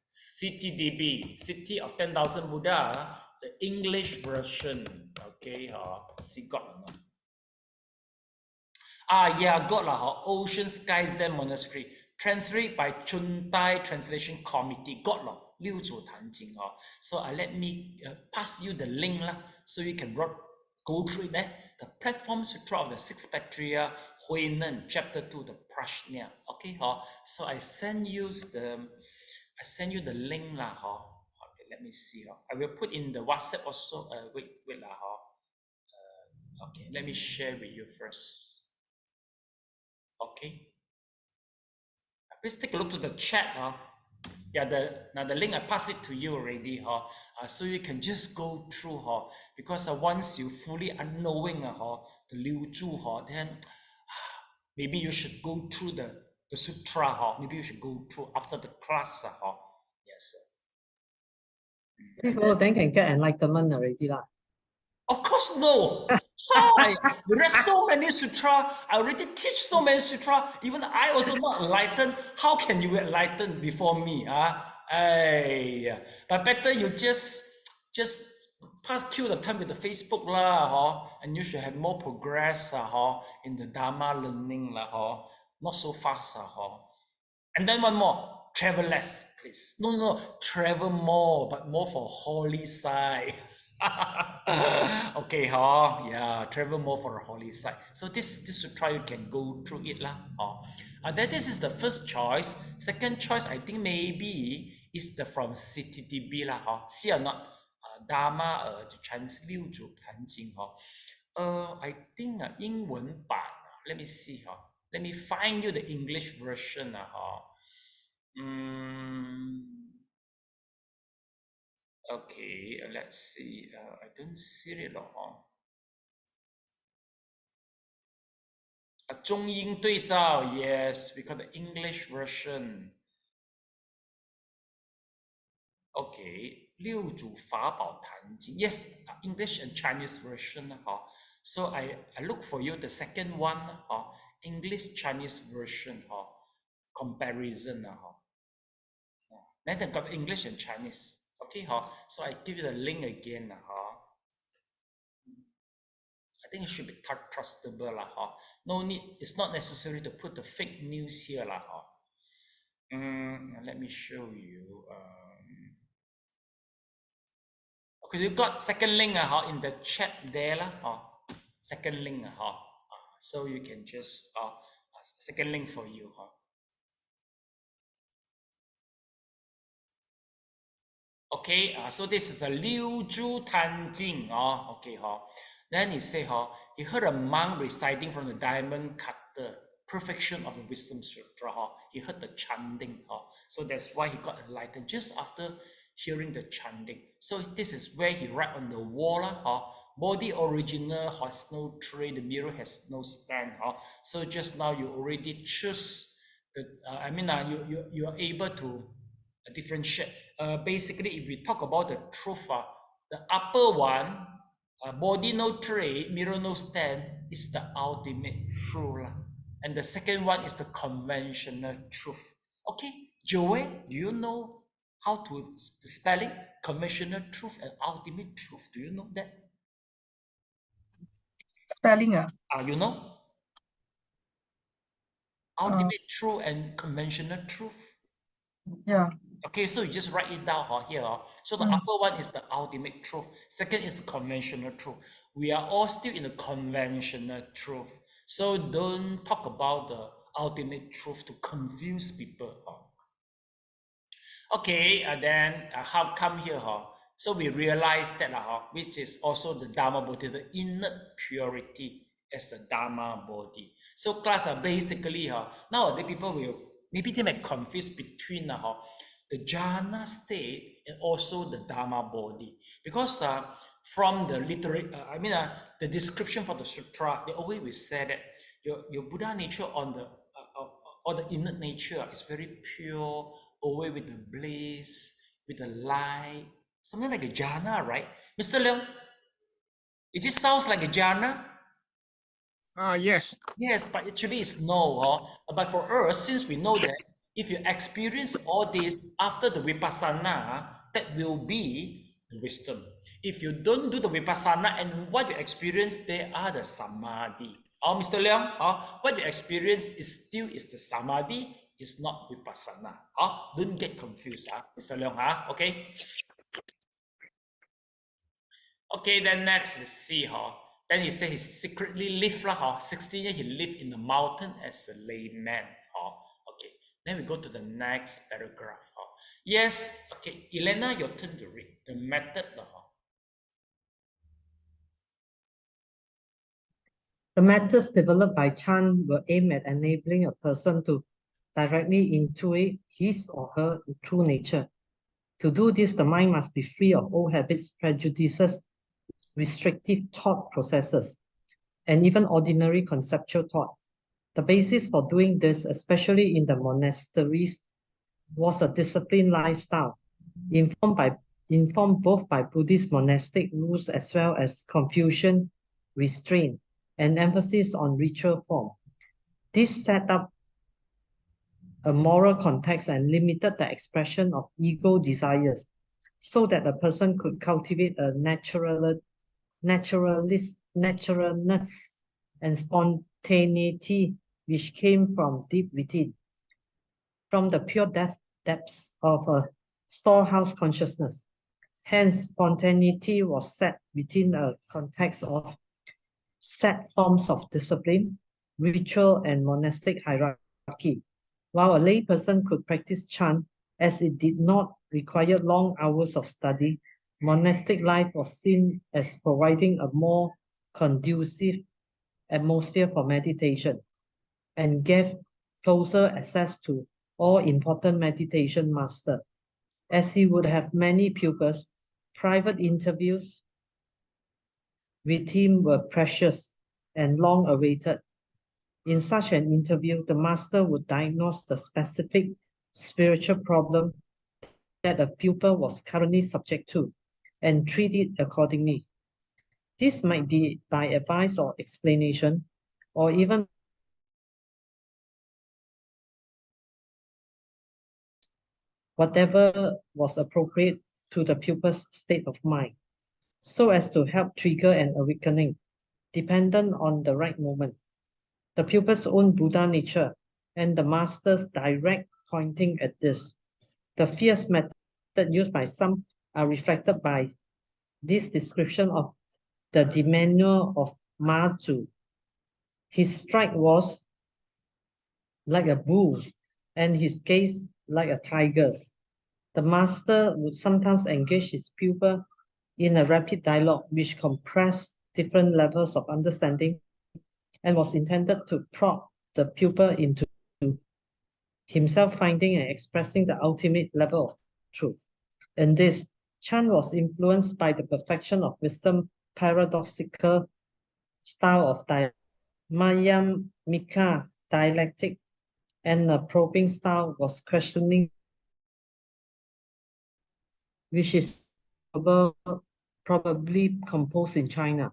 CTDB, City of 10,000 Buddha, the English version. Okay, see God or not? Yeah, God Ocean Sky Zen Monastery, translated by Chuntai Translation Committee. God Liu Zhu Tan Jing. So let me pass you the link so you can go through it. The Platform Sutra of the Sixth Patriarch, Hui Neng, Chapter 2, the Prajna. Okay, so I send you the link Okay, let me see. I will put in the WhatsApp also. Wait okay, let me share with you first. Okay. Please take a look to the chat. Yeah, the link I pass it to you already. So you can just go through. Because once you fully unknowing the Liu Zhu, then maybe you should go through the sutra. Maybe you should go through after the class. Yes. People then can get enlightenment already lah. Of course, no. Hi, we read so many sutra. I already teach so many sutra. Even I also not enlightened. How can you enlighten before me? Hey, but better you just kill the time with the Facebook and you should have more progress in the Dharma learning not so fast And then one more. Travel less, please. No, travel more, but more for holy side. Okay, yeah, travel more for a holy side. So this sutra you can go through it then this is the first choice. Second choice, I think maybe is the from CTTB See or not? Dharma 六祖坛经I think 英文版 let me see let me find you the English version Okay, let's see. I don't see it all. 中英对照 yes, we got the English version. Okay, 六祖法宝坛经 yes, English and Chinese version. So I look for you the second one, English Chinese version, comparison. Then I got English and Chinese. Okay, so I give you the link again. I think it should be trustable. No need, it's not necessary to put the fake news here. Let me show you. Okay, you got second link in the chat there. Second link. So you can just, second link for you. Okay, so this is a Liu Zhu Tan Jing. Okay, then he say, he heard a monk reciting from the diamond cutter, Perfection of the Wisdom Sutra. He heard the chanting. So that's why he got enlightened just after hearing the chanting. So this is where he write on the wall. Body original has no tray, the mirror has no stand. So just now you already choose the. You are able to differentiate. Basically, if we talk about the truth, the upper one, body no tray, mirror no stand, is the ultimate truth. And the second one is the conventional truth. Okay, Joey, do you know how to the spelling conventional truth and ultimate truth? Do you know that? Spelling. You know? Ultimate truth and conventional truth. Yeah. Okay, so you just write it down here. So the upper one is the ultimate truth. Second is the conventional truth. We are all still in the conventional truth. So don't talk about the ultimate truth to confuse people. Okay, then how come here? So we realize that which is also the Dharma body, the inner purity as the Dharma body. So class basically nowadays people will maybe they may confuse between the jhana state and also the Dharma body, because from the the description for the sutra, they always will say that your Buddha nature on the or the inner nature is very pure, away with the bliss, with the light, something like a jhana, right, Mr. Leong? It just sounds like a jhana. Yes. Yes, but actually it's no. But for us, since we know that if you experience all this after the vipassana, that will be the wisdom. If you don't do the vipassana and what you experience, they are the samadhi. Mr. Leong, what you experience is still is the samadhi, is not vipassana. Don't get confused, Mr. Leong. Okay. Okay, then next, let's see. Then he said he secretly lived 16 years he lived in the mountain as a layman. Okay, then we go to the next paragraph. Yes, okay, Elena, your turn to read the method. The methods developed by Chan were aimed at enabling a person to directly intuit his or her true nature. To do this, the mind must be free of old habits, prejudices, restrictive thought processes, and even ordinary conceptual thought. The basis for doing this, especially in the monasteries, was a disciplined lifestyle, informed both by Buddhist monastic rules as well as Confucian restraint and emphasis on ritual form. This set up a moral context and limited the expression of ego desires so that a person could cultivate a naturalness and spontaneity which came from deep within, from the pure depths of a storehouse consciousness. Hence, spontaneity was set within a context of set forms of discipline, ritual, and monastic hierarchy, while a layperson could practice Chan as it did not require long hours of study. Monastic life was seen as providing a more conducive atmosphere for meditation and gave closer access to all important meditation master. As he would have many pupils, Private interviews with him were precious and long awaited. In such an interview, the master would diagnose the specific spiritual problem that a pupil was currently subject to and treat it accordingly. This might be by advice or explanation, or even whatever was appropriate to the pupil's state of mind, so as to help trigger an awakening, dependent on the right moment, the pupil's own Buddha nature, and the master's direct pointing at this. The fierce method used by some are reflected by this description of the demeanor of Ma Zu. His strike was like a bull, and his gaze like a tiger's. The master would sometimes engage his pupil in a rapid dialogue which compressed different levels of understanding and was intended to prod the pupil into himself finding and expressing the ultimate level of truth. In this, Chan was influenced by the perfection of wisdom, paradoxical style of Mayamika dialectic, and a probing style was questioning, which is probably composed in China.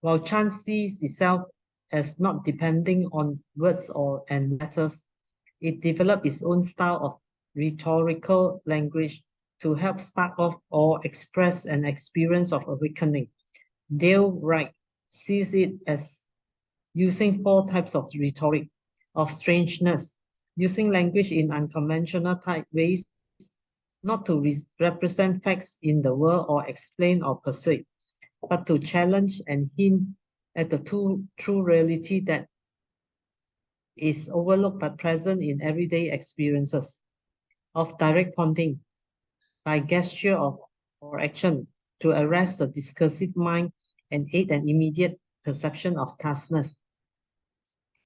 While Chan sees itself as not depending on words and letters, it developed its own style of rhetorical language to help spark off or express an experience of awakening. Dale Wright sees it as using 4 types of rhetoric, of strangeness, using language in unconventional type ways, not to represent facts in the world or explain or persuade, but to challenge and hint at the true reality that is overlooked but present in everyday experiences, of direct pointing by gesture or action to arrest the discursive mind and aid an immediate perception of taskness.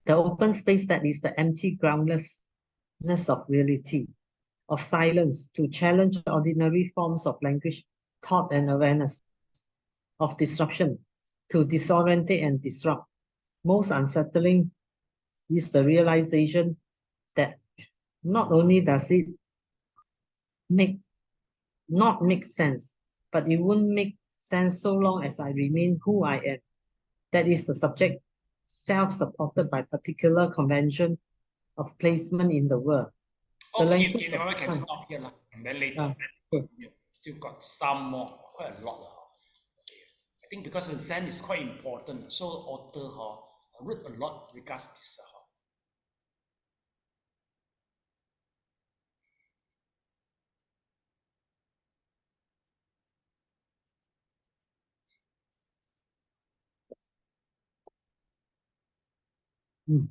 The open space that is the empty groundlessness of reality, of silence, to challenge ordinary forms of language, thought, and awareness, of disruption, to disorientate and disrupt. Most unsettling is the realization that not only does it not make sense, but it won't make sense so long as I remain who I am. That is the subject, self-supported by particular convention of placement in the world. The Okay, language now I of can stop here lah, and then later. okay. Still got some more, quite a lot. Okay. I think because the Zen is quite important, so author wrote a lot regards this. Mm.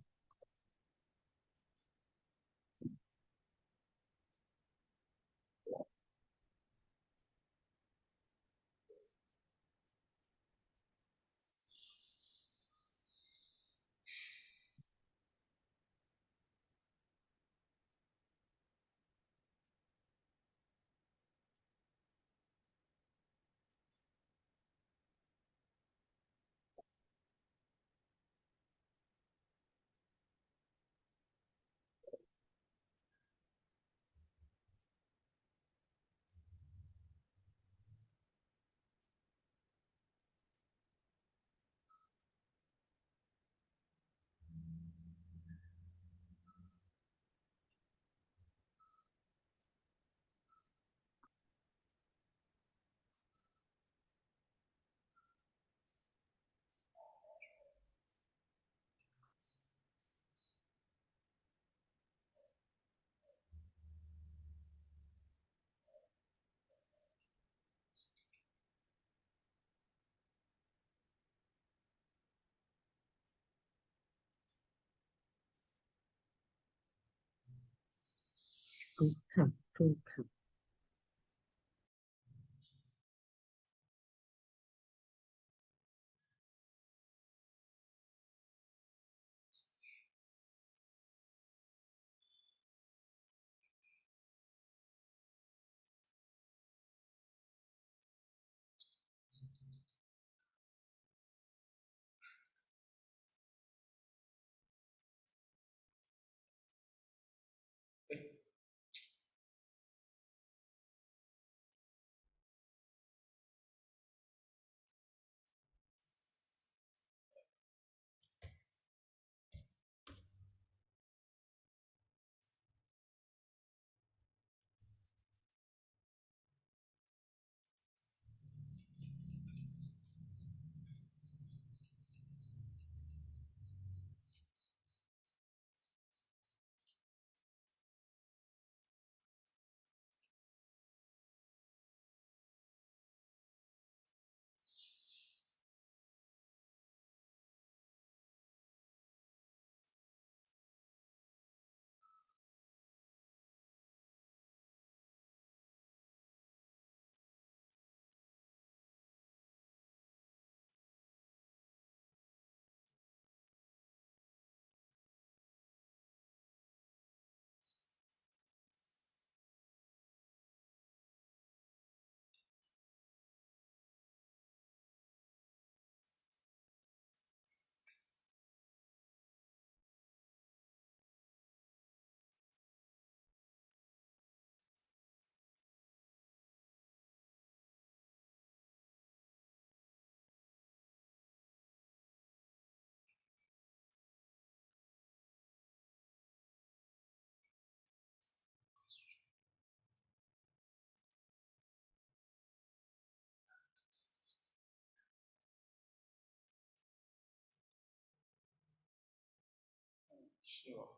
Sure.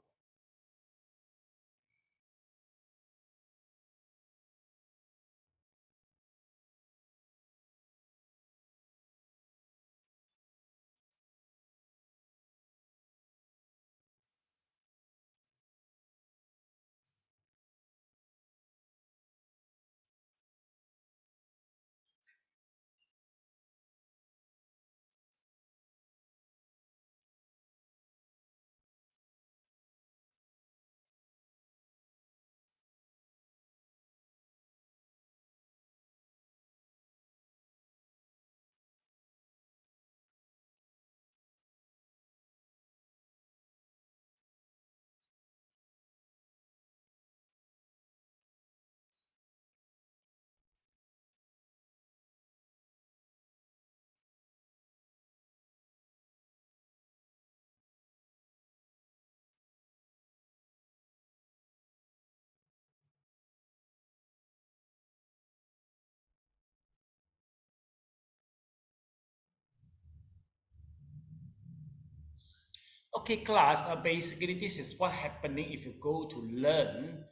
Okay, class, basically this is what happening if you go to learn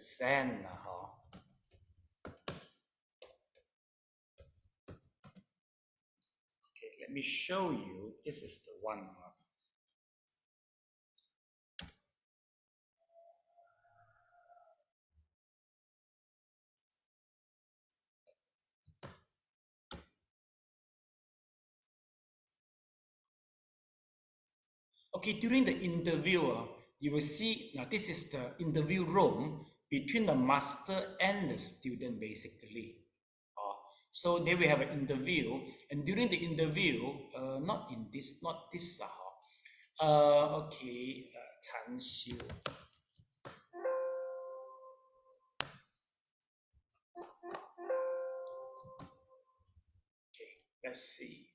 Zen. Okay, let me show you. This is the one. Okay, during the interview, you will see, now this is the interview room between the master and the student, basically. So they will have an interview, and during the interview, not this, okay, 禅修. Okay, let's see.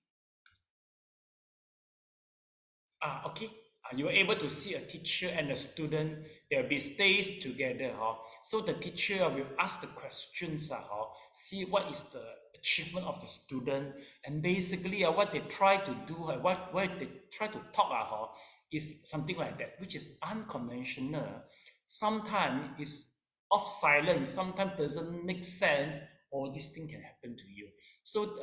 Okay. You are able to see a teacher and a student. They'll be staged together. So the teacher will ask the questions. See what is the achievement of the student, and basically what they try to do, what they try to talk is something like that, which is unconventional. Sometimes it's off silent. Sometimes doesn't make sense. All this thing can happen to you. So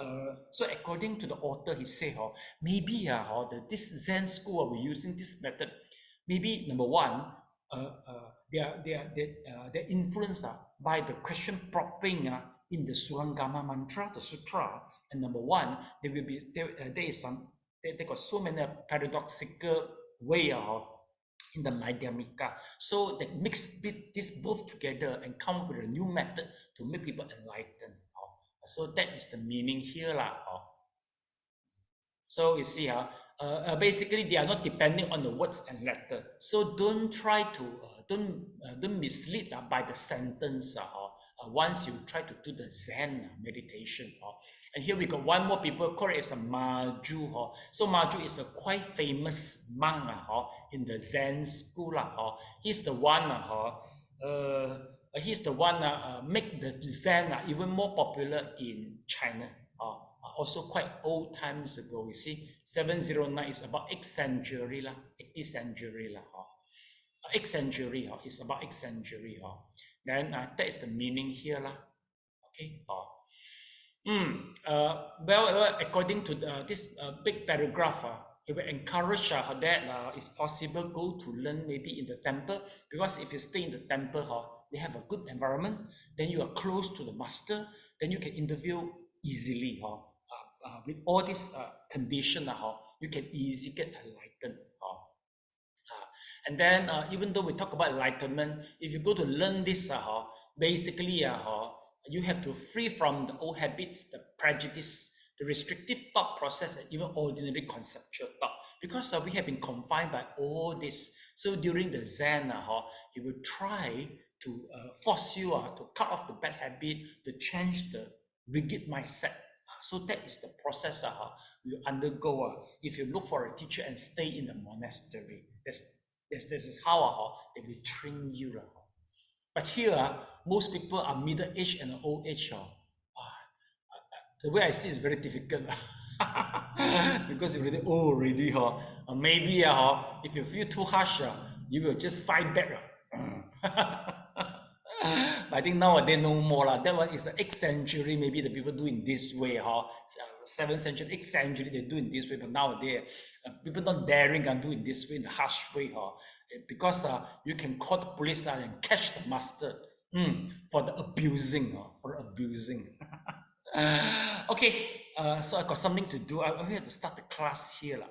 according to the author, he say, maybe this Zen school we're using this method. Maybe number one, they're influenced by the question propping in the Surangama mantra, the sutra. And number one, there will be there is some they got so many paradoxical way in the Madhyamika. So they mix this both together and come up with a new method to make people enlightened. So that is the meaning here. So you see, basically they are not depending on the words and letter. So don't try to, don't mislead by the sentence once you try to do the Zen meditation. And here we got one more people call it as a Maju. So Maju is a quite famous monk in the Zen school. He's the one make the Zen even more popular in China. Also quite old times ago, you see, 709 is about 8th century, 80th century. 8th century, it's about 8th century. Then that is the meaning here. Okay. Well, according to this big paragraph, it will encourage that if possible, go to learn maybe in the temple, because if you stay in the temple, they have a good environment, then you are close to the master, then you can interview easily. With all these conditions, you can easily get enlightened. And then even though we talk about enlightenment, if you go to learn this, basically you have to free from the old habits, the prejudice, the restrictive thought process, and even ordinary conceptual thought, because we have been confined by all this. So during the Zen, it will try to force you to cut off the bad habit, to change the rigid mindset. So that is the process you undergo if you look for a teacher and stay in the monastery. This is how they will train you. But here, most people are middle age and old age. The way I see is very difficult because you're already old already. Maybe if you feel too harsh, you will just fight back. But I think nowadays no more lah. That one is the 8th century. Maybe the people do in this way, 7th century, 8th century they do in this way. But nowadays people not daring and do it this way in the harsh way, because you can call the police and catch the master for the abusing, Okay, so I got something to do. I have to start the class here lah.